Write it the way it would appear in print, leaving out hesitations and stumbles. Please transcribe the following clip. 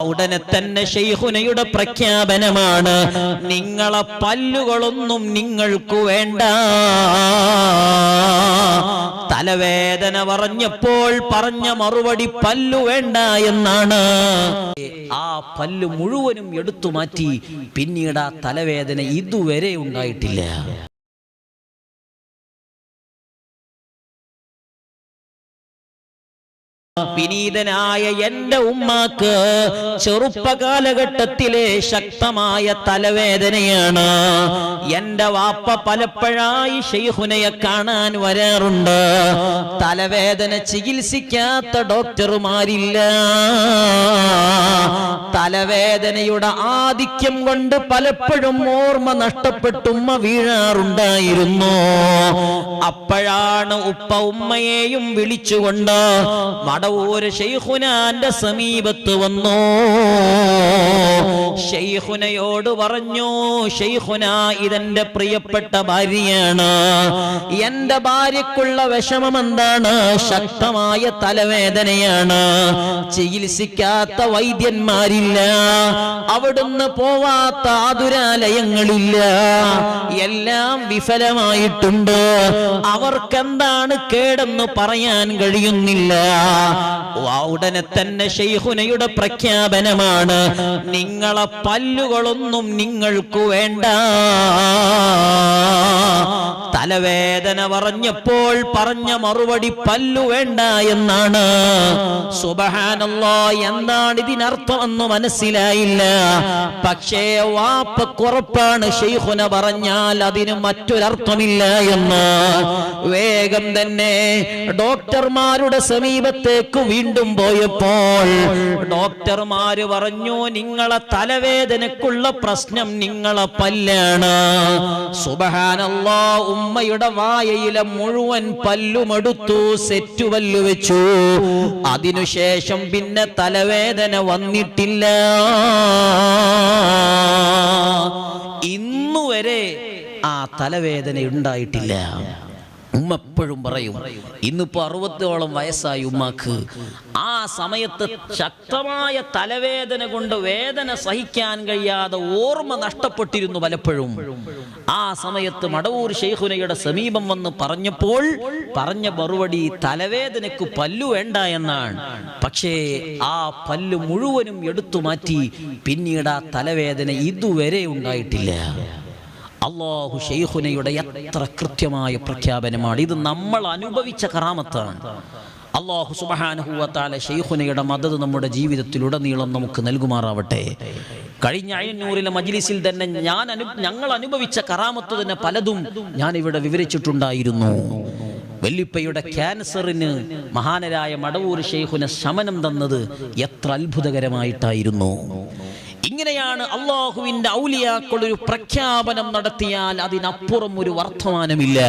ഉടനെ തന്നെ ശൈഖുനയുടെ പ്രഖ്യാപനമാണ്, നിങ്ങളെ പല്ലുകളൊന്നും നിങ്ങൾക്ക് വേണ്ട. തലവേദന പറഞ്ഞപ്പോൾ പറഞ്ഞ മറുപടി പല്ലു വേണ്ട എന്നാണ്. ആ പല്ല് മുഴുവനും എടുത്തു മാറ്റി. പിന്നീട് ആ തലവേദന ഇതുവരെ ഉണ്ടായിട്ടില്ല. വിനീതനായ എന്റെ ഉമ്മാക്ക് ചെറുപ്പകാലഘട്ടത്തിലെ ശക്തമായ തലവേദനയാണ്. എന്റെ വാപ്പ പലപ്പോഴായി ശൈഖുനയെ കാണാൻ വരാറുണ്ട്. തലവേദന ചികിത്സിക്കാത്ത ഡോക്ടർമാരില്ല. തലവേദനയുടെ ആധിക്യം കൊണ്ട് പലപ്പോഴും ഓർമ്മ നഷ്ടപ്പെട്ടുമ്മ വീഴാറുണ്ടായിരുന്നു. അപ്പോഴാണ് ഉപ്പ ഉമ്മയെയും വിളിച്ചുകൊണ്ട് മടവൂര് ശൈഖുനാന്റെ സമീപത്ത് വന്നു. ശൈഖുനയോട് പറഞ്ഞു, ശൈഖുന, ഇതെന്റെ പ്രിയപ്പെട്ട ഭാര്യയാണ്. എന്റെ ഭാര്യക്കുള്ള വിഷമം എന്താണ്? ശക്തമായ തലവേദനയാണ്. ചികിത്സിക്കാത്ത വൈദ്യന്മാരില്ല, അവിടുന്ന് പോവാത്ത ആതുരാലയങ്ങളില്ല, എല്ലാം വിഫലമായിട്ടുണ്ട്. അവർക്കെന്താണ് കേടെന്ന് പറയാൻ കഴിയുന്നില്ല. ഉടനെ തന്നെ ശൈഖുനയുടെ പ്രഖ്യാപനമാണ്, നിങ്ങളെ പല്ലുകളൊന്നും നിങ്ങൾക്ക് വേണ്ട. തലവേദന പറഞ്ഞപ്പോൾ പറഞ്ഞ മറുപടി പല്ലു വേണ്ട എന്നാണ്. സുബ്ഹാനല്ലാഹ്, എന്താണ് ഇതിനർത്ഥം എന്ന് മനസ്സിലായില്ല. പക്ഷേ വാപ്പക്കുറപ്പാണ്, ശൈഖുന പറഞ്ഞാൽ അതിന് മറ്റൊരർത്ഥമില്ല എന്ന്. വേഗം തന്നെ ഡോക്ടർമാരുടെ സമീപത്തേക്ക് വീണ്ടും പോയപ്പോൾ ഡോക്ടർമാര് പറഞ്ഞു, നിങ്ങളെ തലവേദനക്കുള്ള പ്രശ്നം നിങ്ങളെ പല്ലാണ്. സുബ്ഹാനല്ലാഹ്, ഉമ്മയുടെ വായയിലെ മുഴുവൻ പല്ലുമെടുത്തു, സെറ്റു പല്ലു വെച്ചു. അതിനുശേഷം പിന്നെ തലവേദന വന്നിട്ടില്ല. ഇന്നുവരെ ആ തലവേദന ഉണ്ടായിട്ടില്ല. ഉമ്മ എപ്പോഴും പറയും, ഇന്നിപ്പോ 60ഓളം വയസ്സായി ഉമ്മാക്ക്. ആ സമയത്ത് ശക്തമായ തലവേദന കൊണ്ട് വേദന സഹിക്കാൻ കഴിയാതെ ഓർമ്മ നഷ്ടപ്പെട്ടിരുന്നു പലപ്പോഴും. ആ സമയത്ത് മടവൂർ ശൈഖുനയുടെ സമീപം വന്ന് പറഞ്ഞപ്പോൾ പറഞ്ഞ മറുപടി തലവേദനക്ക് പല്ലു വേണ്ട എന്നാണ്. പക്ഷേ ആ പല്ല് മുഴുവനും എടുത്തു മാറ്റി. പിന്നീട് ആ തലവേദന ഇതുവരെ ഉണ്ടായിട്ടില്ല. അല്ലാഹു ശൈഖുനയുടെ എത്ര കൃത്യമായ പ്രഖ്യാപനമാണ് ഇത്! നമ്മൾ അനുഭവിച്ച കറാമത്താണ്. അല്ലാഹു സുബ്ഹാനഹു വ തആല ശൈഖുനയുടെ മദദ് നമ്മുടെ ജീവിതത്തിലുടനീളം നമുക്ക് നൽകുമാറാവട്ടെ. കഴിഞ്ഞ അയ്യന്നൂരിലെ മജ്ലിസിൽ തന്നെ ഞങ്ങൾ അനുഭവിച്ച കറാമത്ത് തന്നെ പലതും ഞാൻ ഇവിടെ വിവരിച്ചിട്ടുണ്ടായിരുന്നു. വല്ലിപ്പയുടെ ക്യാൻസറിന് മഹാനരായ മടവൂർ ശൈഖുന ശമനം തന്നത് എത്ര അത്ഭുതകരമായിട്ടായിരുന്നു. ഇങ്ങനെയാണ് അല്ലാഹുവിന്റെ ഔലിയാക്കൾ ഒരു പ്രഖ്യാപനം നടത്തിയാൽ അതിനപ്പുറം ഒരു വർത്തമാനമില്ല.